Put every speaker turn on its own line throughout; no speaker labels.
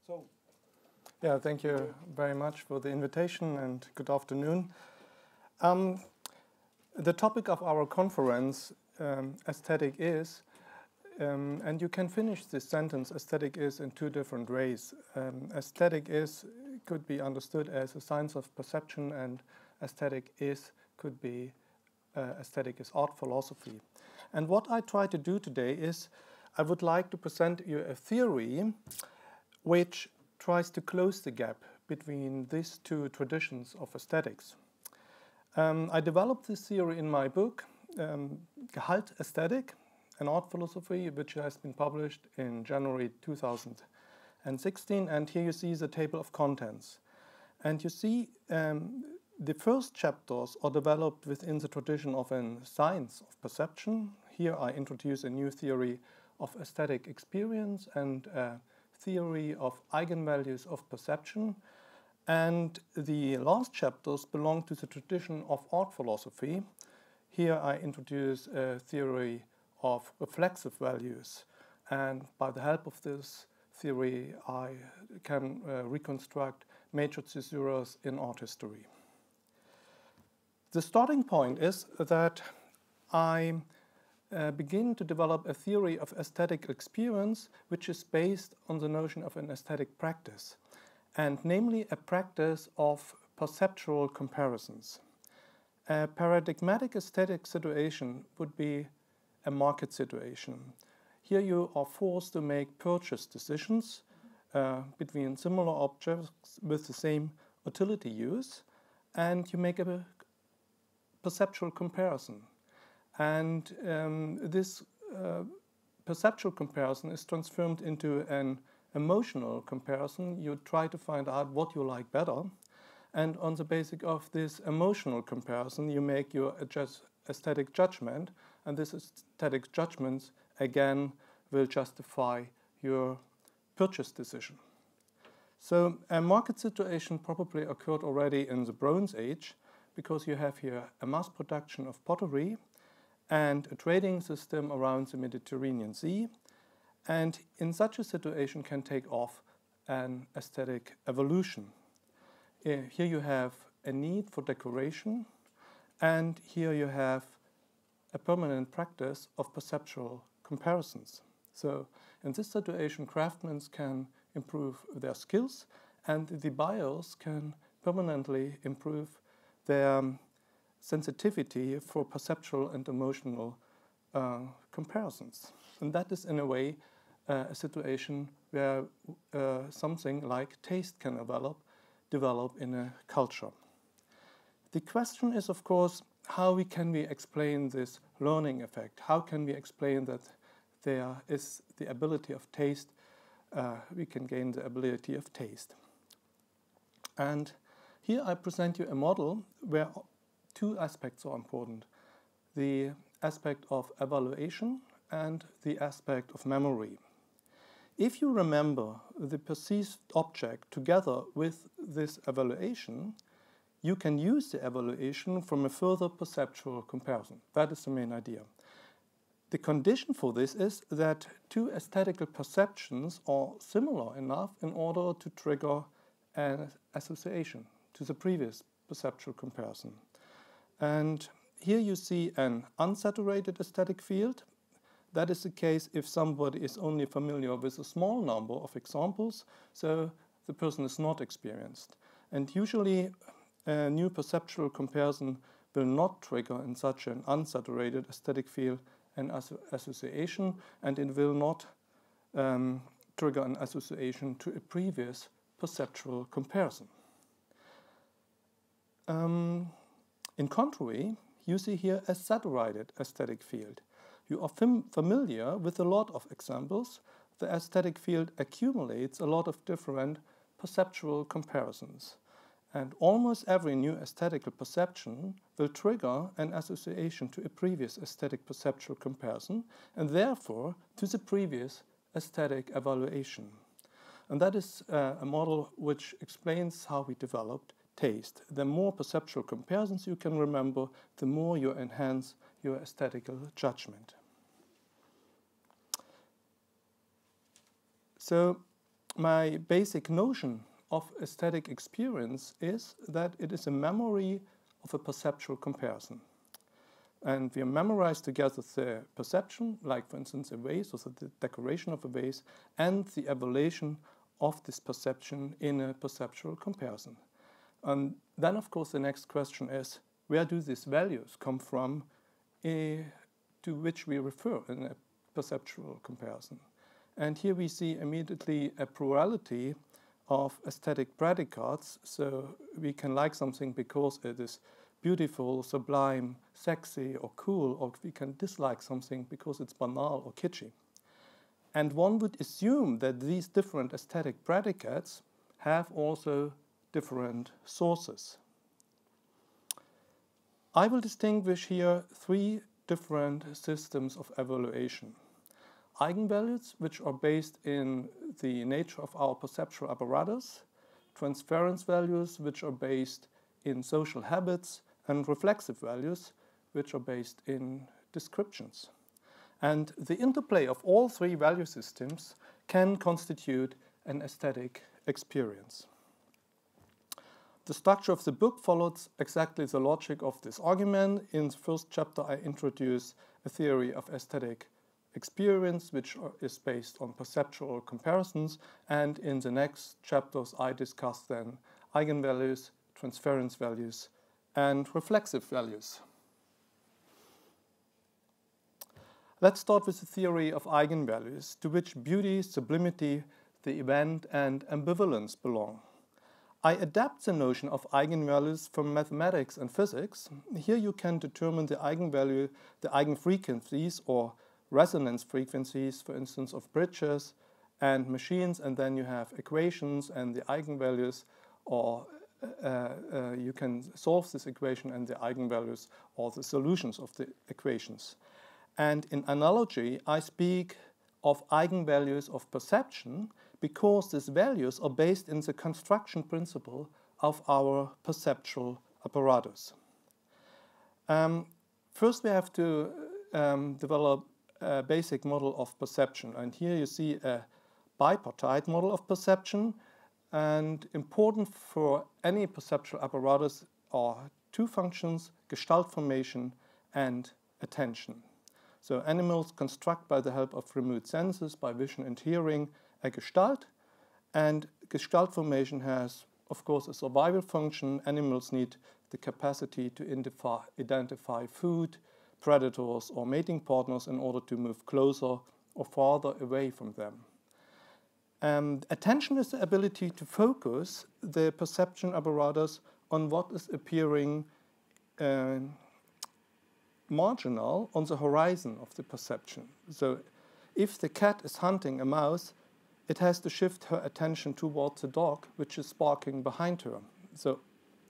So, yeah, thank you very much for the invitation and good afternoon. The topic of our conference, aesthetic is, and you can finish this sentence, aesthetic is, in two different ways. Aesthetic is could be understood as a science of perception, and aesthetic is could be aesthetic is art philosophy. And what I try to do today is I would like to present you a theory which tries to close the gap between these two traditions of aesthetics. I developed this theory in my book, Gehal-aesthetic, an art philosophy, which has been published in January 2016. And here you see the table of contents. And you see the first chapters are developed within the tradition of a science of perception. Here I introduce a new theory of aesthetic experience and a theory of eigenvalues of perception. And the last chapters belong to the tradition of art philosophy. Here I introduce a theory of reflexive values. And by the help of this theory, I can reconstruct major caesuras in art history. The starting point is that I begin to develop a theory of aesthetic experience which is based on the notion of an aesthetic practice, and namely a practice of perceptual comparisons. A paradigmatic aesthetic situation would be a market situation. Here you are forced to make purchase decisions between similar objects with the same utility use, and you make a perceptual comparison. And this perceptual comparison is transformed into an emotional comparison. You try to find out what you like better, and on the basis of this emotional comparison, you make your aesthetic judgment, and this aesthetic judgment again will justify your purchase decision. So a market situation probably occurred already in the Bronze Age, because you have here a mass production of pottery and a trading system around the Mediterranean Sea. And in such a situation can take off an aesthetic evolution. Here you have a need for decoration, and here you have a permanent practice of perceptual comparisons. So in this situation, craftsmen can improve their skills, and the buyers can permanently improve their sensitivity for perceptual and emotional comparisons. And that is, in a way, a situation where something like taste can develop in a culture. The question is, of course, how can we explain this learning effect? How can we explain that there is the ability of taste, we can gain the ability of taste? And here I present you a model where two aspects are important: the aspect of evaluation and the aspect of memory. If you remember the perceived object together with this evaluation, you can use the evaluation from a further perceptual comparison. That is the main idea. The condition for this is that two aesthetical perceptions are similar enough in order to trigger an association to the previous perceptual comparison. And here you see an unsaturated aesthetic field. That is the case if somebody is only familiar with a small number of examples, so the person is not experienced. And usually a new perceptual comparison will not trigger in such an unsaturated aesthetic field an association, and it will not trigger an association to a previous perceptual comparison. In contrary, you see here a saturated aesthetic field. You are familiar with a lot of examples. The aesthetic field accumulates a lot of different perceptual comparisons. And almost every new aesthetical perception will trigger an association to a previous aesthetic perceptual comparison, and therefore to the previous aesthetic evaluation. And that is a model which explains how we developed taste. The more perceptual comparisons you can remember, the more you enhance your aesthetical judgment. So my basic notion of aesthetic experience is that it is a memory of a perceptual comparison. And we memorize together the perception, like for instance a vase, or the decoration of a vase, and the evaluation of this perception in a perceptual comparison. And then of course the next question is, where do these values come from to which we refer in a perceptual comparison? And here we see immediately a plurality of aesthetic predicates. So we can like something because it is beautiful, sublime, sexy, or cool, or we can dislike something because it's banal or kitschy. And one would assume that these different aesthetic predicates have also different sources. I will distinguish here three different systems of evaluation. Eigenvalues, which are based in the nature of our perceptual apparatus, transference values, which are based in social habits, and reflexive values, which are based in descriptions. And the interplay of all three value systems can constitute an aesthetic experience. The structure of the book follows exactly the logic of this argument. In the first chapter, I introduce a theory of aesthetic experience, which is based on perceptual comparisons. And in the next chapters, I discuss then eigenvalues, transference values, and reflexive values. Let's start with the theory of eigenvalues, to which beauty, sublimity, the event, and ambivalence belong. I adapt the notion of eigenvalues from mathematics and physics. Here you can determine the eigenvalue, the eigenfrequencies or resonance frequencies, for instance, of bridges and machines, and then you have equations and the eigenvalues, or you can solve this equation and the eigenvalues or the solutions of the equations. And in analogy, I speak of eigenvalues of perception because these values are based in the construction principle of our perceptual apparatus. First, we have to develop a basic model of perception. And here you see a bipartite model of perception. And important for any perceptual apparatus are two functions, gestalt formation and attention. So animals construct by the help of remote senses, by vision and hearing, a gestalt. And gestalt formation has, of course, a survival function. Animals need the capacity to identify food, predators, or mating partners in order to move closer or farther away from them. Attention is the ability to focus the perception apparatus on what is appearing marginal on the horizon of the perception. So if the cat is hunting a mouse, it has to shift her attention towards the dog, which is barking behind her. So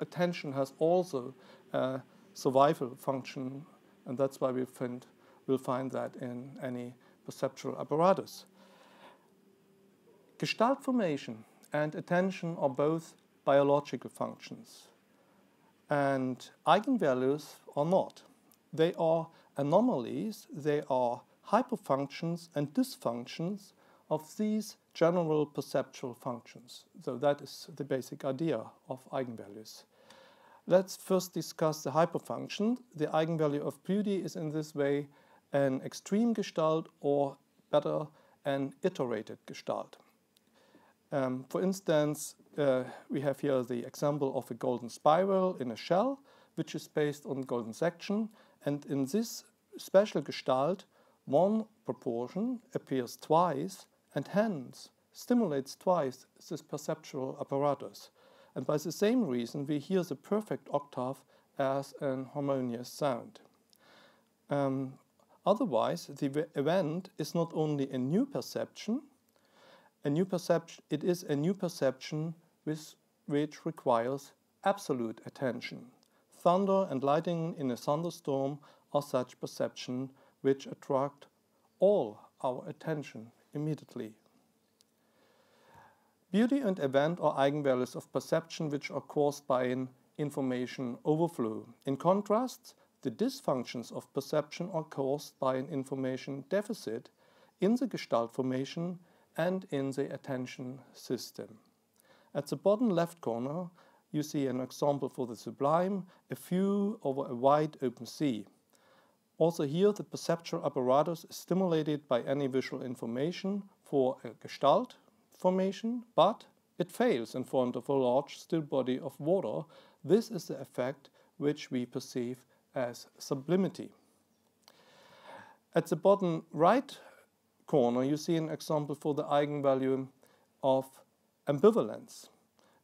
attention has also a survival function, and that's why we'll find that in any perceptual apparatus. Gestalt formation and attention are both biological functions, and eigenvalues are not. They are anomalies, they are hyperfunctions and dysfunctions of these general perceptual functions. So that is the basic idea of eigenvalues. Let's first discuss the hyperfunction. The eigenvalue of beauty is in this way an extreme gestalt, or better, an iterated gestalt. For instance, we have here the example of a golden spiral in a shell, which is based on golden section. And in this special gestalt, one proportion appears twice and hence stimulates twice this perceptual apparatus. And by the same reason, we hear the perfect octave as an harmonious sound. Otherwise, the event is not only a new perception, it is a new perception which requires absolute attention. Thunder and lightning in a thunderstorm are such perception which attract all our attention immediately. Beauty and event are eigenvalues of perception which are caused by an information overflow. In contrast, the dysfunctions of perception are caused by an information deficit in the gestalt formation and in the attention system. At the bottom left corner, you see an example for the sublime, a view over a wide open sea. Also here, the perceptual apparatus is stimulated by any visual information for a gestalt formation, but it fails in front of a large still body of water. This is the effect which we perceive as sublimity. At the bottom right corner, you see an example for the eigenvalue of ambivalence.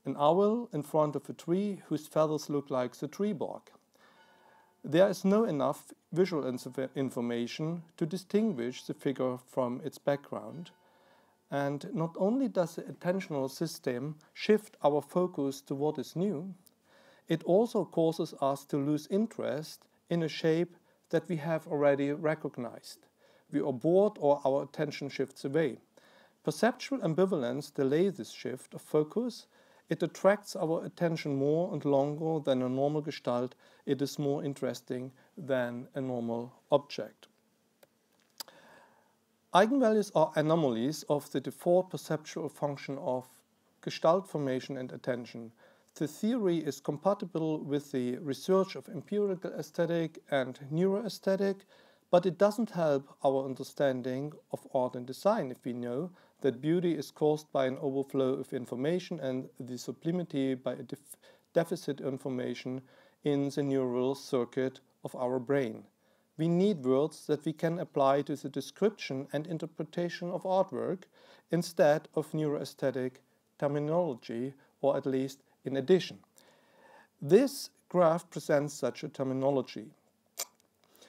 An owl in front of a tree whose feathers look like the tree bark. There is no enough visual information to distinguish the figure from its background. And not only does the attentional system shift our focus to what is new, it also causes us to lose interest in a shape that we have already recognized. We are bored or our attention shifts away. Perceptual ambivalence delays this shift of focus. It attracts our attention more and longer than a normal gestalt. It is more interesting than a normal object. Eigenvalues are anomalies of the default perceptual function of gestalt formation and attention. The theory is compatible with the research of empirical aesthetic and neuroaesthetic, but it doesn't help our understanding of art and design if we know that beauty is caused by an overflow of information and the sublimity by a deficit information in the neural circuit of our brain. We need words that we can apply to the description and interpretation of artwork instead of neuroaesthetic terminology, or at least in addition. This graph presents such a terminology.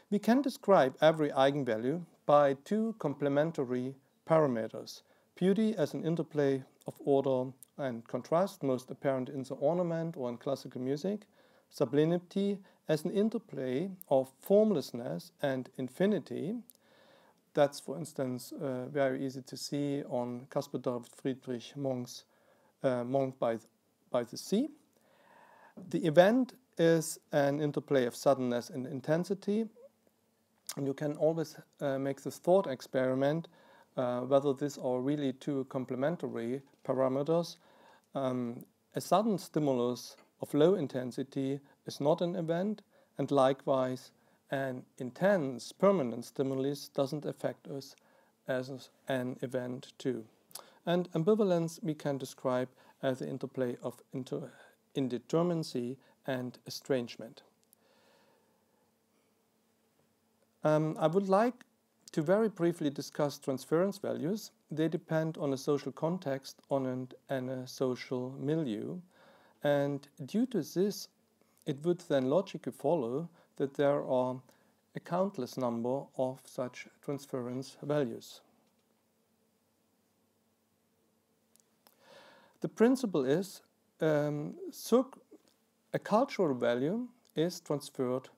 We can describe every eigenvalue by two complementary parameters. Beauty as an interplay of order and contrast, most apparent in the ornament or in classical music. Sublimity as an interplay of formlessness and infinity. That's, for instance, very easy to see on Caspar David Friedrich Monk's Monk by the Sea. The event is an interplay of suddenness and intensity. And you can always make this thought experiment whether these are really two complementary parameters. A sudden stimulus of low intensity is not an event, and likewise an intense permanent stimulus doesn't affect us as an event too. And ambivalence we can describe as the interplay of indeterminacy and estrangement. I would like to very briefly discuss transference values. They depend on a social context and a social milieu. And due to this, it would then logically follow that there are a countless number of such transference values. The principle is a cultural value is transferred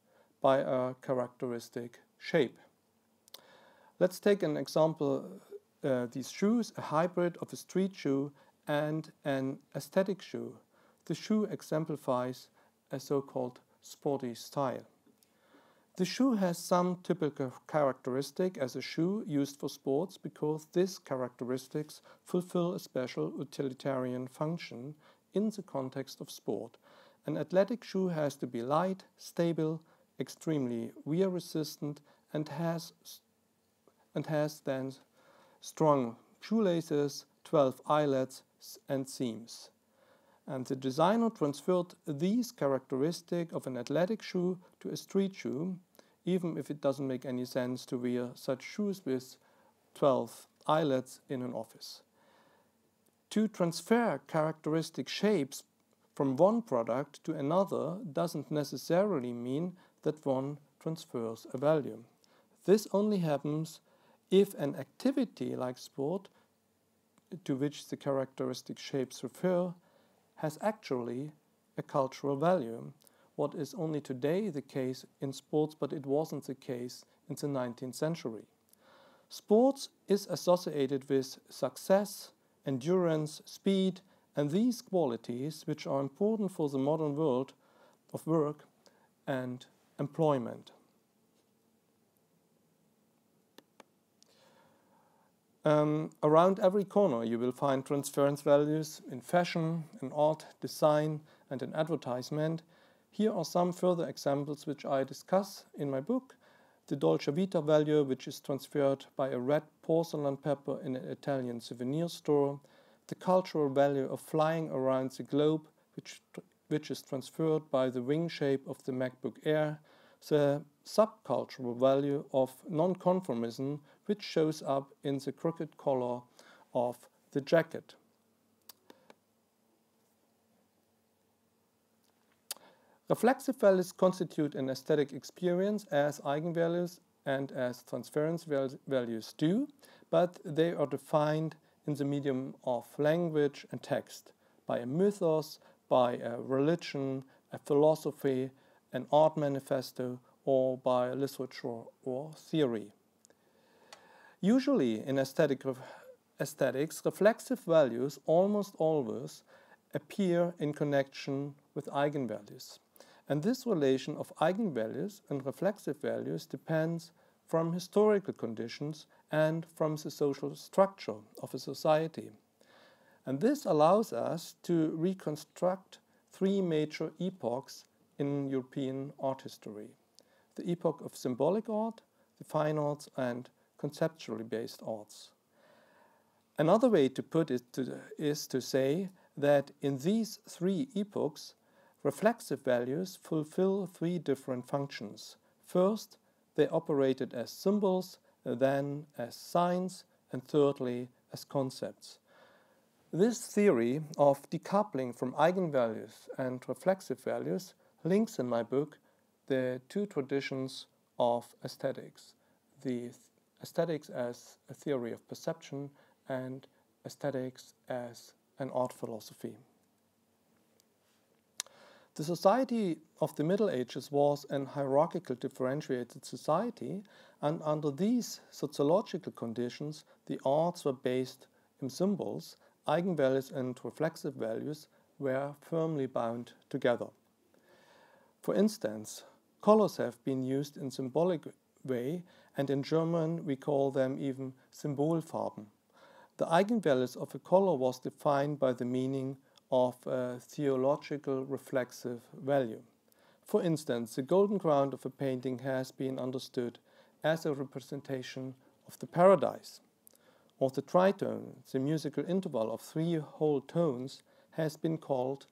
by a characteristic shape. Let's take an example, these shoes, a hybrid of a street shoe and an aesthetic shoe. The shoe exemplifies a so-called sporty style. The shoe has some typical characteristic as a shoe used for sports because these characteristics fulfill a special utilitarian function in the context of sport. An athletic shoe has to be light, stable, extremely wear resistant, and has then strong shoelaces, 12 eyelets and seams. And the designer transferred these characteristics of an athletic shoe to a street shoe, even if it doesn't make any sense to wear such shoes with 12 eyelets in an office. To transfer characteristic shapes from one product to another doesn't necessarily mean that one transfers a value. This only happens if an activity like sport, to which the characteristic shapes refer, has actually a cultural value, what is only today the case in sports, but it wasn't the case in the 19th century. Sports is associated with success, endurance, speed, and these qualities which are important for the modern world of work and employment. Around every corner you will find transference values in fashion, in art, design, and in advertisement. Here are some further examples which I discuss in my book. The Dolce Vita value, which is transferred by a red porcelain pepper in an Italian souvenir store. The cultural value of flying around the globe, which is transferred by the wing shape of the MacBook Air. The subcultural value of nonconformism, which shows up in the crooked collar of the jacket. Reflexive values constitute an aesthetic experience as eigenvalues and as transference values do, but they are defined in the medium of language and text, by a mythos, by a religion, a philosophy, an art manifesto, or by literature or theory. Usually in aesthetics, reflexive values almost always appear in connection with eigenvalues. And this relation of eigenvalues and reflexive values depends from historical conditions and from the social structure of a society. And this allows us to reconstruct three major epochs in European art history: the epoch of symbolic art, the fine arts, and conceptually based arts. Another way to put it is to say that in these three epochs, reflexive values fulfill three different functions. First, they operated as symbols, then as signs, and thirdly, as concepts. This theory of decoupling from eigenvalues and reflexive values links in my book the two traditions of aesthetics: the aesthetics as a theory of perception and aesthetics as an art philosophy. The society of the Middle Ages was an hierarchical differentiated society, and under these sociological conditions, the arts were based in symbols. Eigenvalues and reflexive values were firmly bound together. For instance, colors have been used in symbolic way, and in German we call them even Symbolfarben. The eigenvalues of a color was defined by the meaning of a theological reflexive value. For instance, the golden ground of a painting has been understood as a representation of the paradise. Or the tritone, the musical interval of three whole tones, has been called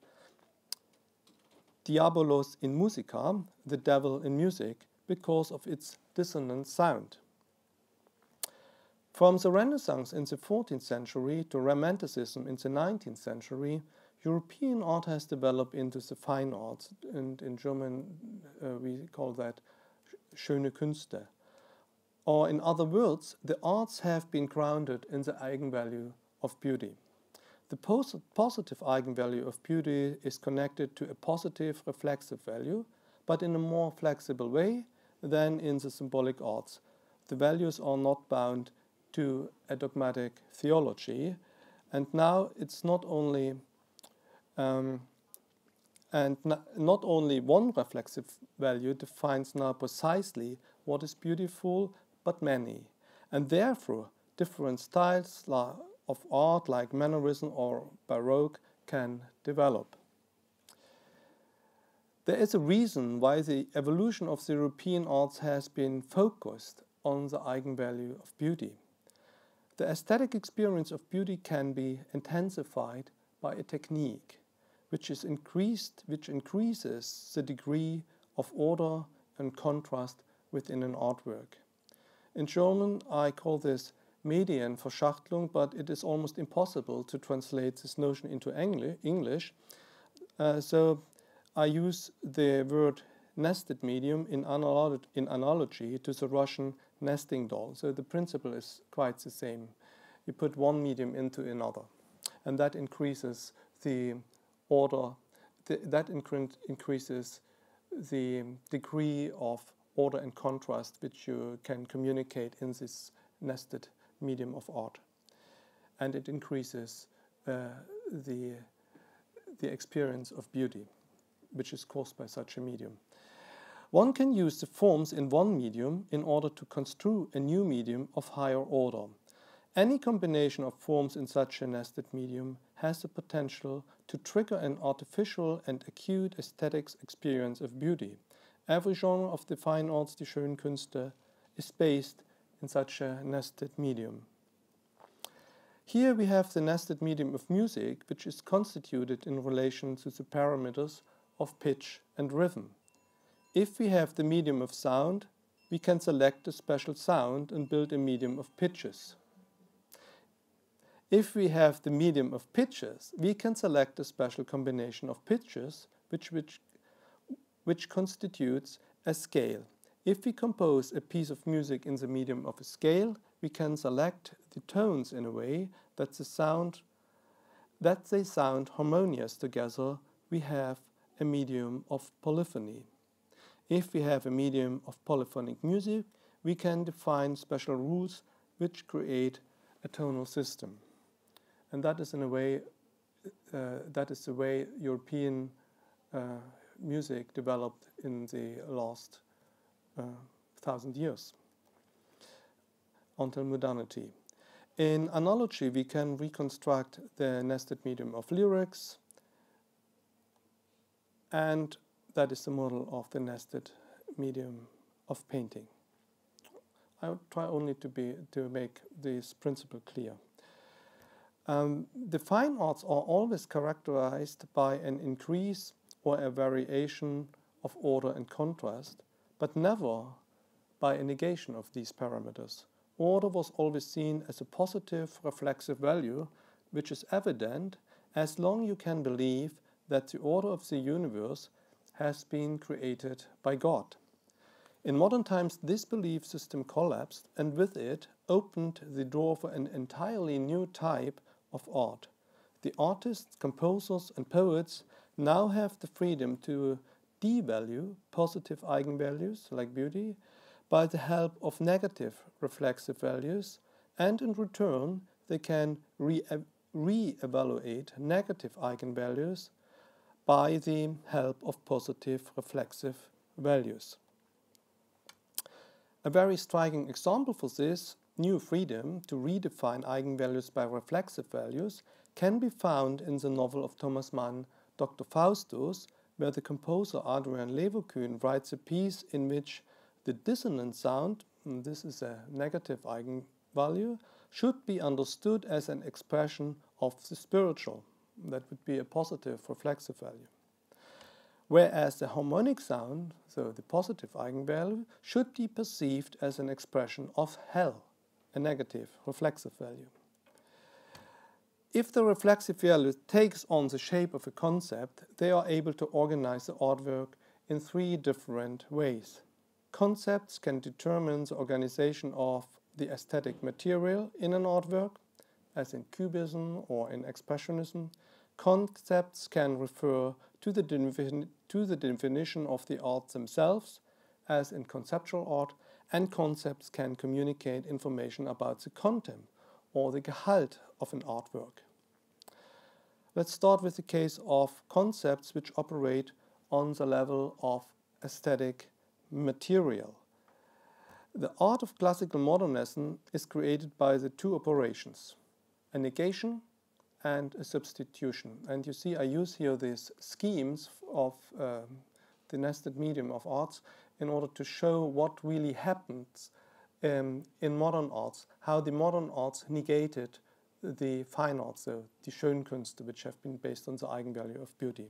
Diabolos in musica, the devil in music, because of its dissonant sound. From the Renaissance in the 14th century to Romanticism in the 19th century, European art has developed into the fine arts, and in German we call that schöne Künste. Or in other words, the arts have been grounded in the eigenvalue of beauty. The positive eigenvalue of beauty is connected to a positive reflexive value, but in a more flexible way than in the symbolic arts. The values are not bound to a dogmatic theology, and now it's not only not only one reflexive value defines now precisely what is beautiful, but many, and therefore different styles of art like Mannerism or Baroque can develop. There is a reason why the evolution of the European arts has been focused on the eigenvalue of beauty. The aesthetic experience of beauty can be intensified by a technique which increases the degree of order and contrast within an artwork. In German, I call this Medienverschachtelung, but it is almost impossible to translate this notion into English. So I use the word nested medium in analogy to the Russian nesting doll. So the principle is quite the same. You put one medium into another, and that increases the order, increases the degree of order and contrast which you can communicate in this nested medium of art. And it increases the experience of beauty, which is caused by such a medium. One can use the forms in one medium in order to construe a new medium of higher order. Any combination of forms in such a nested medium has the potential to trigger an artificial and acute aesthetics experience of beauty. Every genre of the fine arts, die schönen Künste, is based in such a nested medium. Here we have the nested medium of music, which is constituted in relation to the parameters of pitch and rhythm. If we have the medium of sound, we can select a special sound and build a medium of pitches. If we have the medium of pitches, we can select a special combination of pitches which constitutes a scale. If we compose a piece of music in the medium of a scale, we can select the tones in a way that they sound harmonious together. We have a medium of polyphony. If we have a medium of polyphonic music, we can define special rules which create a tonal system. And that is in a way, that is the way European music developed in the last 1,000 years until modernity. In analogy, we can reconstruct the nested medium of lyrics, and that is the model of the nested medium of painting. I will try only to make this principle clear. The fine arts are always characterized by an increase or a variation of order and contrast, but never by a negation of these parameters. Order was always seen as a positive reflexive value, which is evident as long as you can believe that the order of the universe has been created by God. In modern times, this belief system collapsed, and with it opened the door for an entirely new type of art. The artists, composers, and poets now have the freedom to devalue positive eigenvalues, like beauty, by the help of negative reflexive values, and in return they can re-evaluate negative eigenvalues by the help of positive reflexive values. A very striking example for this new freedom to redefine eigenvalues by reflexive values can be found in the novel of Thomas Mann, Dr. Faustus, where the composer Adrian Leverkühn writes a piece in which the dissonant sound, and this is a negative eigenvalue, should be understood as an expression of the spiritual. That would be a positive reflexive value. Whereas the harmonic sound, so the positive eigenvalue, should be perceived as an expression of hell, a negative reflexive value. If the reflexive value takes on the shape of a concept, they are able to organize the artwork in three different ways. Concepts can determine the organization of the aesthetic material in an artwork, as in Cubism or in Expressionism. Concepts can refer to the definition of the art themselves, as in conceptual art, and concepts can communicate information about the content or the gehalt of an artwork. Let's start with the case of concepts which operate on the level of aesthetic material. The art of classical modernism is created by the two operations, a negation and a substitution. And you see I use here these schemes of the nested medium of arts in order to show what really happens in modern arts, how the modern arts negated the fine arts, so die schönen Künste, which have been based on the eigenvalue of beauty.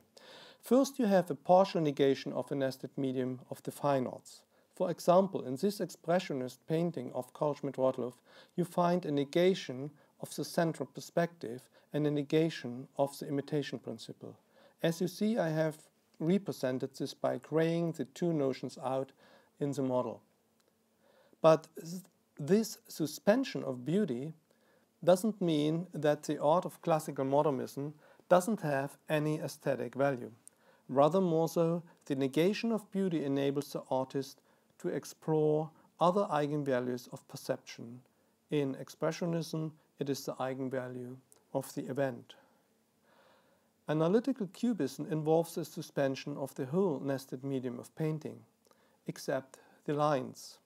First, you have a partial negation of a nested medium of the fine arts. For example, in this expressionist painting of Carl Schmidt-Rottluff, you find a negation of the central perspective and a negation of the imitation principle. As you see, I have represented this by graying the two notions out in the model. But this suspension of beauty doesn't mean that the art of classical modernism doesn't have any aesthetic value. Rather more so, the negation of beauty enables the artist to explore other eigenvalues of perception. In Expressionism, it is the eigenvalue of the event. Analytical Cubism involves the suspension of the whole nested medium of painting, except the lines.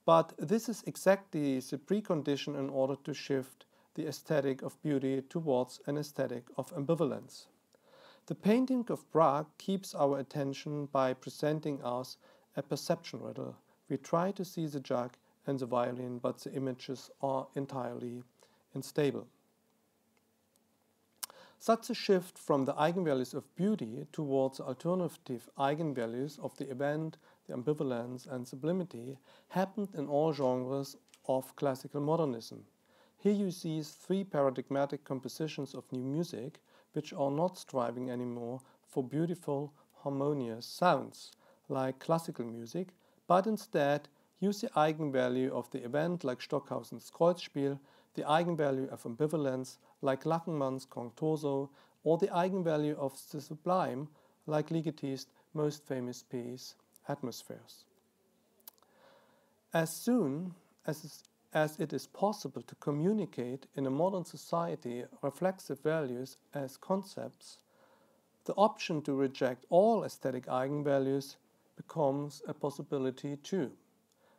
But this is exactly the precondition in order to shift the aesthetic of beauty towards an aesthetic of ambivalence. The painting of Prague keeps our attention by presenting us a perception riddle. We try to see the jug and the violin, but the images are entirely unstable. Such a shift from the eigenvalues of beauty towards alternative eigenvalues of the event, the ambivalence and sublimity happened in all genres of classical modernism. Here you see three paradigmatic compositions of new music which are not striving anymore for beautiful, harmonious sounds like classical music, but instead use the eigenvalue of the event like Stockhausen's Kreuzspiel, the eigenvalue of ambivalence like Lachenmann's Contorso, or the eigenvalue of the sublime like Ligeti's most famous piece, Atmospheres. As soon as it is possible to communicate in a modern society reflexive values as concepts, the option to reject all aesthetic eigenvalues becomes a possibility too.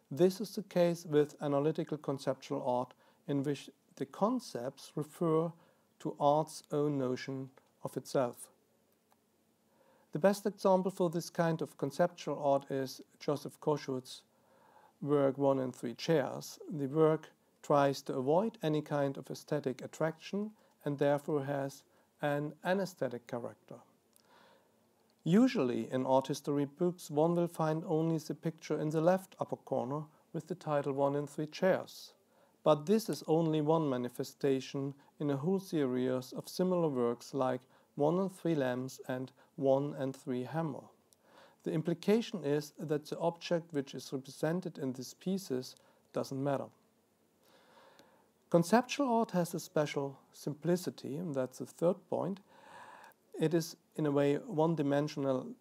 This is the case with analytical conceptual art, in which the concepts refer to art's own notion of itself. The best example for this kind of conceptual art is Joseph Kossuth's work 1 and 3 Chairs. The work tries to avoid any kind of aesthetic attraction and therefore has an anesthetic character. Usually in art history books one will find only the picture in the left upper corner with the title 1 and 3 Chairs. But this is only one manifestation in a whole series of similar works like 1 and 3 Lamps and 1 and 3 Hammer. The implication is that the object which is represented in these pieces doesn't matter. Conceptual art has a special simplicity, and that's the third point. It is, in a way, one-dimensional.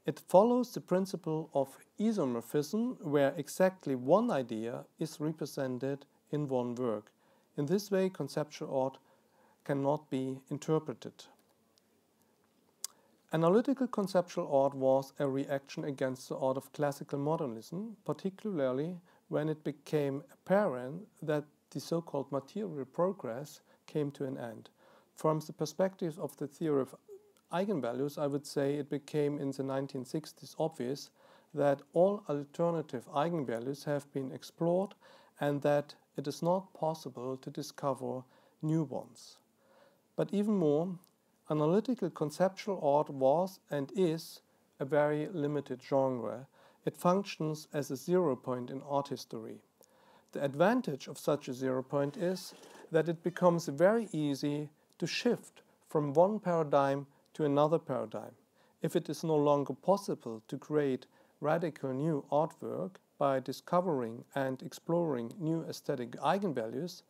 It follows the principle of isomorphism, where exactly one idea is represented in one work. In this way, conceptual art cannot be interpreted. Analytical conceptual art was a reaction against the art of classical modernism, particularly when it became apparent that the so-called material progress came to an end. From the perspective of the theory of eigenvalues, I would say it became in the 1960s obvious that all alternative eigenvalues have been explored and that it is not possible to discover new ones. But even more, analytical conceptual art was and is a very limited genre. It functions as a zero point in art history. The advantage of such a zero point is that it becomes very easy to shift from one paradigm to another paradigm. If it is no longer possible to create radical new artwork by discovering and exploring new aesthetic eigenvalues,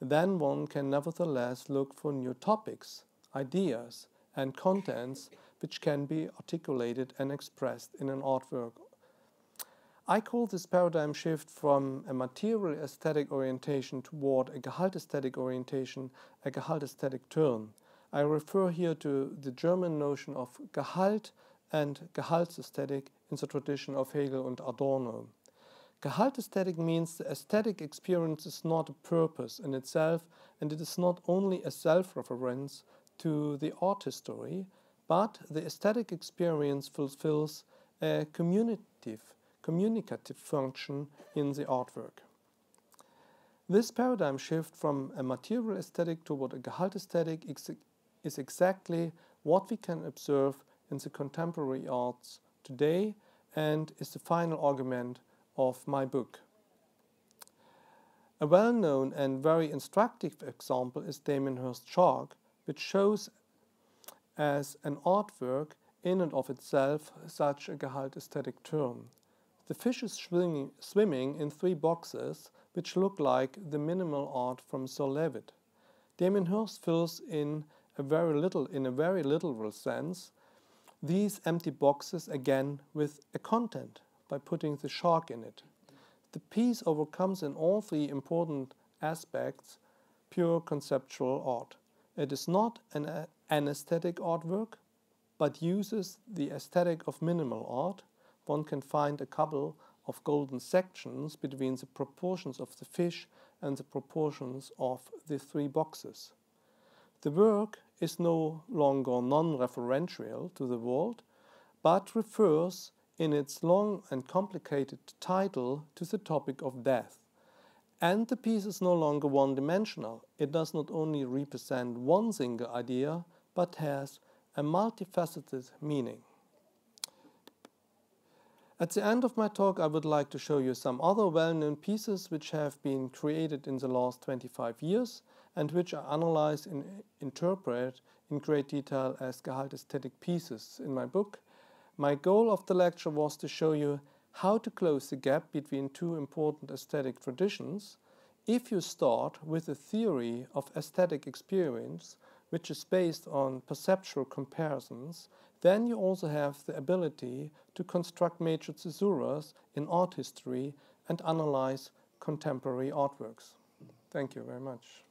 then one can nevertheless look for new topics, ideas, and contents which can be articulated and expressed in an artwork. I call this paradigm shift from a material aesthetic orientation toward a gehal-aesthetic orientation a gehal-aesthetic turn. I refer here to the German notion of Gehalt and Gehaltsästhetik in the tradition of Hegel and Adorno. Gehalt-aesthetic means the aesthetic experience is not a purpose in itself, and it is not only a self-reference to the art history, but the aesthetic experience fulfills a communicative function in the artwork. This paradigm shift from a material aesthetic toward a gehalt-aesthetic is exactly what we can observe in the contemporary arts today and is the final argument of my book. A well-known and very instructive example is Damien Hirst's shark, which shows as an artwork in and of itself such a gehalt-aesthetic term. The fish is swimming in 3 boxes which look like the minimal art from Sir Levitt. Damien Hirst fills in a very literal sense these empty boxes again with a content by putting the shark in it. The piece overcomes in all 3 important aspects pure conceptual art. It is not an aesthetic artwork, but uses the aesthetic of minimal art. One can find a couple of golden sections between the proportions of the fish and the proportions of the three boxes. The work is no longer non-referential to the world, but refers in its long and complicated title to the topic of death. And the piece is no longer one-dimensional. It does not only represent one single idea, but has a multifaceted meaning. At the end of my talk, I would like to show you some other well-known pieces which have been created in the last 25 years and which I analyze and interpret in great detail as gehal-aesthetic pieces in my book. My goal of the lecture was to show you how to close the gap between two important aesthetic traditions if you start with a theory of aesthetic experience which is based on perceptual comparisons. Then you also have the ability to construct major caesuras in art history and analyze contemporary artworks. Thank you very much.